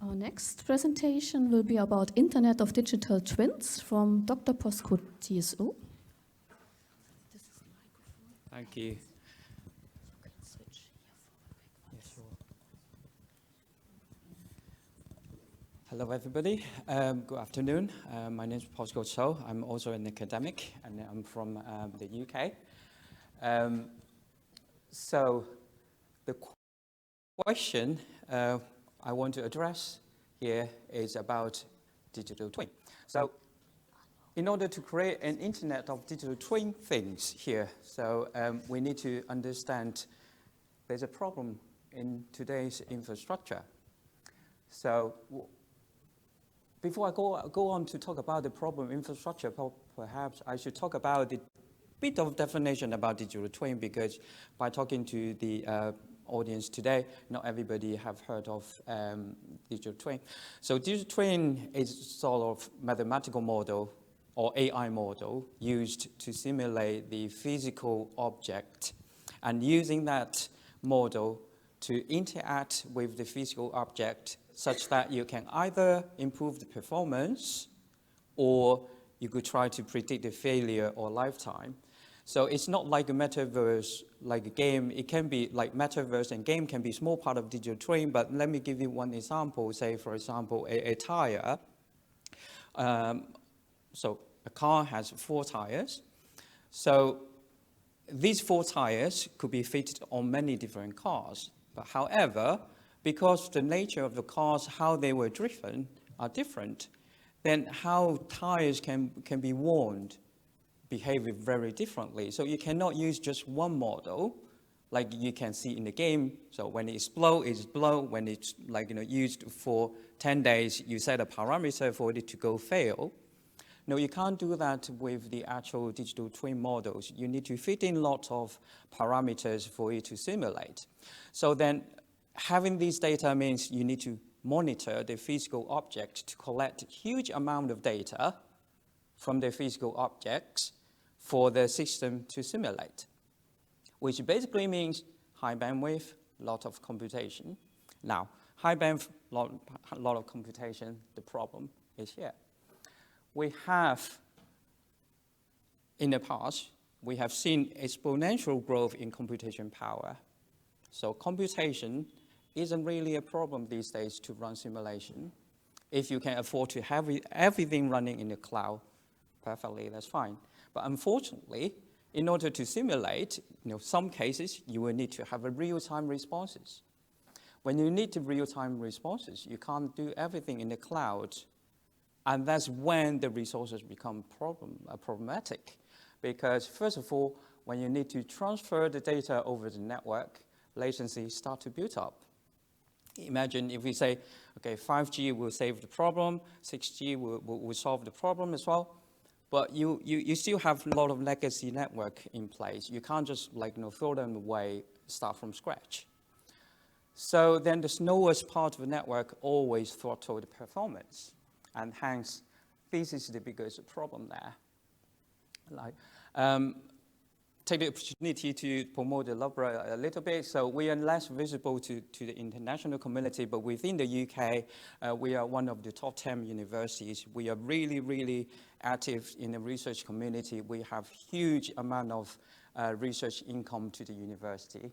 Our next presentation will be about Internet of Digital Twins from Dr. Posco Tso. Thank you. Yeah, sure. Hello, everybody. Good afternoon. My name is Posco Tso. I'm also an academic, and I'm from the UK. So the question I want to address here is about digital twin. So in order to create an internet of digital twin things here, so we need to understand there's a problem in today's infrastructure. So before I go on to talk about the problem infrastructure, perhaps I should talk about the bit of definition about digital twin, because by talking to the audience today, not everybody have heard of digital twin. So digital twin is sort of mathematical model or AI model used to simulate the physical object, and using that model to interact with the physical object such that you can either improve the performance or you could try to predict the failure or lifetime. So it's not like a metaverse, like a game. It can be like metaverse and game can be small part of digital twin, but let me give you one example. Say, for example, a tire. So a car has 4 tires. So these 4 tires could be fitted on many different cars. But however, because the nature of the cars, how they were driven are different, then how tires can be worn behave very differently. So you cannot use just one model like you can see in the game. So when it's blow, it's blow. When it's used for 10 days, you set a parameter for it to go fail. No, you can't do that with the actual digital twin models. You need to fit in lots of parameters for it to simulate. So then having these data means you need to monitor the physical object to collect a huge amount of data from the physical objects for the system to simulate, which basically means high bandwidth, lot of computation. Now, high bandwidth, lot of computation, the problem is here. We have, in the past, we have seen exponential growth in computation power. So computation isn't really a problem these days to run simulation. If you can afford to have everything running in the cloud, perfectly, that's fine. But unfortunately, in order to simulate, some cases, you will need to have a real-time responses. When you need real-time responses, you can't do everything in the cloud. And that's when the resources become problematic. Because first of all, when you need to transfer the data over the network, latency starts to build up. Imagine if we say, okay, 5G will save the problem, 6G will solve the problem as well. But you still have a lot of legacy network in place. You can't just throw them away, start from scratch. So then the slowest part of the network always throttle the performance. And hence, this is the biggest problem there. Take the opportunity to promote the Loughborough a little bit. So we are less visible to the international community, but within the UK, we are one of the top 10 universities. We are really, really active in the research community. We have huge amount of research income to the university.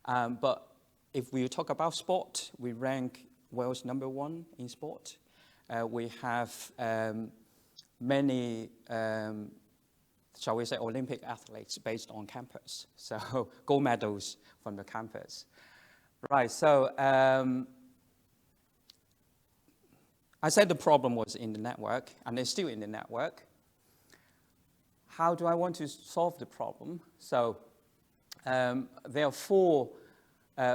But if we talk about sport, we rank Wales #1 in sport. We have many shall we say, Olympic athletes based on campus. So gold medals from the campus. Right, so I said the problem was in the network, and it's still in the network. How do I want to solve the problem? So there are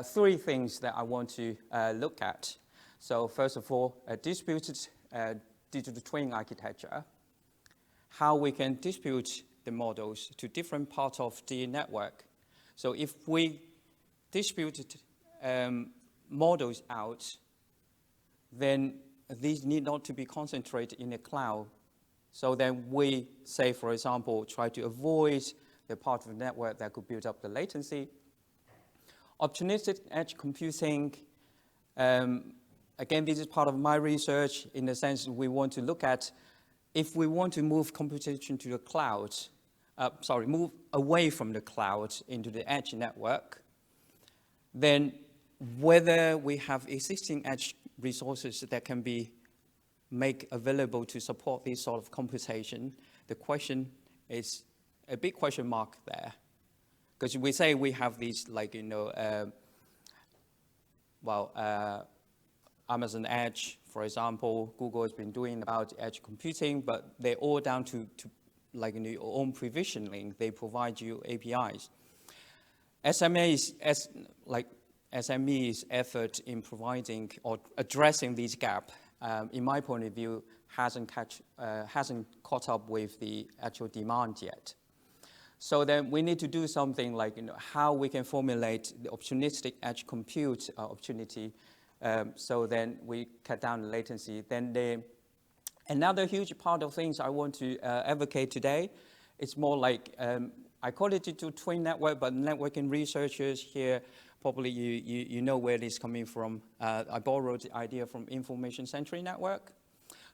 3 things that I want to look at. So first of all, a distributed digital twin architecture. How we can distribute the models to different parts of the network. So if we distributed models out, then these need not to be concentrated in the cloud. So then we, say, for example, try to avoid the part of the network that could build up the latency. Opportunistic edge computing, again, this is part of my research in the sense we want to look at if we want to move computation to the cloud, move away from the cloud into the edge network, then whether we have existing edge resources that can be made available to support this sort of computation, the question is a big question mark there. Because we say we have these, like, Amazon Edge, for example, Google has been doing about edge computing, but they're all down to like in your own provisioning. They provide you APIs. SME's effort in providing or addressing this gap, in my point of view, hasn't caught up with the actual demand yet. So then we need to do something like how we can formulate the opportunistic edge compute opportunity, so then we cut down the latency. Then another huge part of things I want to advocate today, it's more like, I call it digital twin network, but networking researchers here, probably you know where this is coming from. I borrowed the idea from information-centric network.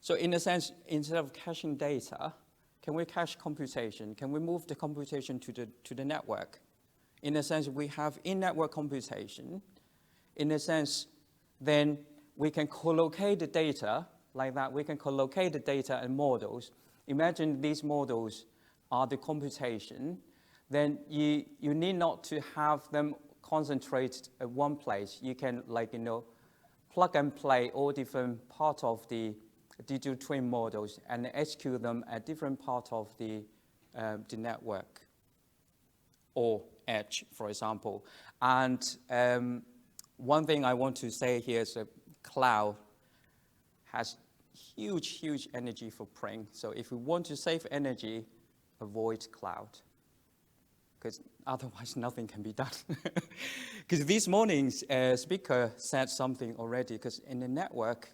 So in a sense, instead of caching data, can we cache computation? Can we move the computation to the network? In a sense, we have in-network computation. In a sense, then we can collocate the data like that. We can collocate the data and models. Imagine these models are the computation. Then you need not to have them concentrated at one place. You can, plug and play all different parts of the digital twin models and execute them at different parts of the network or edge, for example. And one thing I want to say here is that cloud has huge energy footprint. So if we want to save energy, avoid cloud, because otherwise nothing can be done. Because this morning's speaker said something already, because in the network,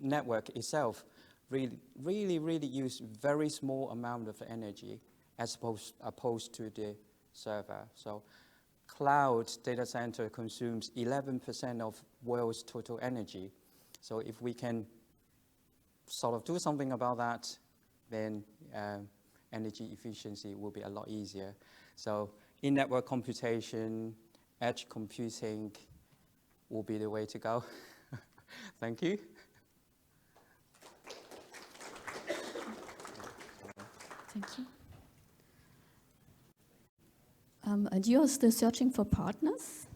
network itself really use very small amount of energy as opposed to the server. So cloud data center consumes 11% of world's total energy. So if we can sort of do something about that, then energy efficiency will be a lot easier. So in-network computation, edge computing will be the way to go. Thank you. Thank you. And you're still searching for partners?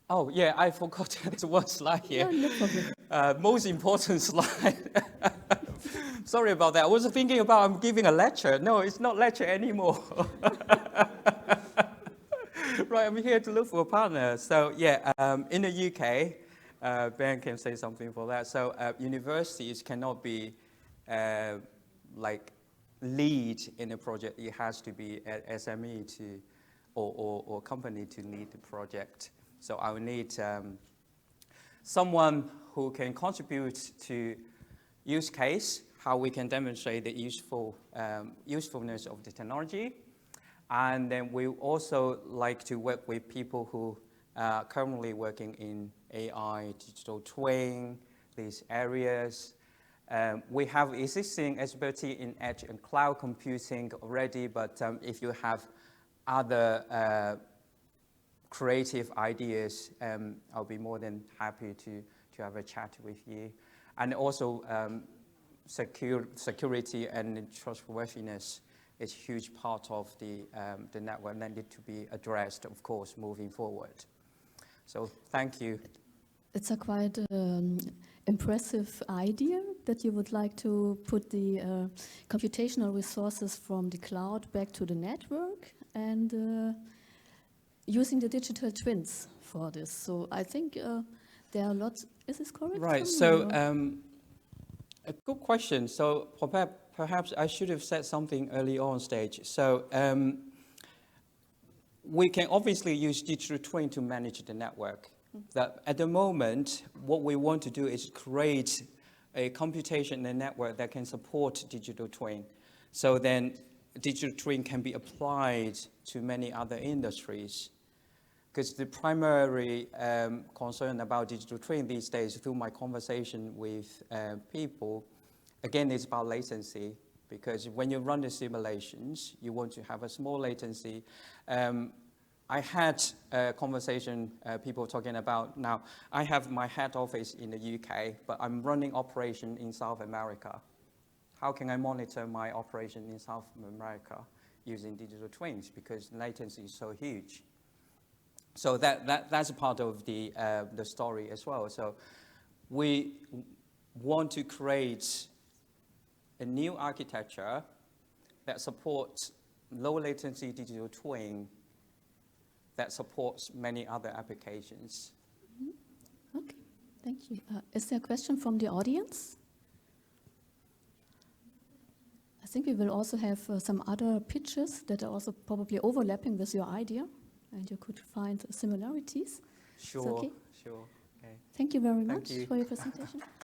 Oh, yeah, I forgot there's one slide here. No problem. Most important slide. Sorry about that. I was thinking about I'm giving a lecture. No, it's not lecture anymore. Right, I'm here to look for a partner. So, yeah, in the UK, Ben can say something for that. So, universities cannot be lead in a project. It has to be an SME or company to lead the project. So I will need someone who can contribute to use case, how we can demonstrate the usefulness of the technology. And then we also like to work with people who are currently working in AI, digital twin, these areas. We have existing expertise in edge and cloud computing already, but if you have other creative ideas, I'll be more than happy to have a chat with you. And also security and trustworthiness is a huge part of the network that need to be addressed, of course, moving forward. So thank you. It's a quite impressive idea that you would like to put the computational resources from the cloud back to the network and using the digital twins for this. So I think there are lots. Is this correct? Right. So a good question. So perhaps I should have said something early on stage. So we can obviously use digital twin to manage the network. That at the moment, what we want to do is create a computation and network that can support digital twin. So then digital twin can be applied to many other industries. because the primary concern about digital twin these days, through my conversation with people, again, is about latency. Because when you run the simulations, you want to have a small latency. I had a conversation, people talking about, now, I have my head office in the UK, but I'm running operation in South America. How can I monitor my operation in South America using digital twins? Because latency is so huge. So that's a part of the story as well. So we want to create a new architecture that supports low latency digital twin that supports many other applications. Mm-hmm. Okay, thank you. Is there a question from the audience? I think we will also have some other pitches that are also probably overlapping with your idea, and you could find similarities. Sure, okay? sure. Okay. Thank you very Thank much you. for your presentation.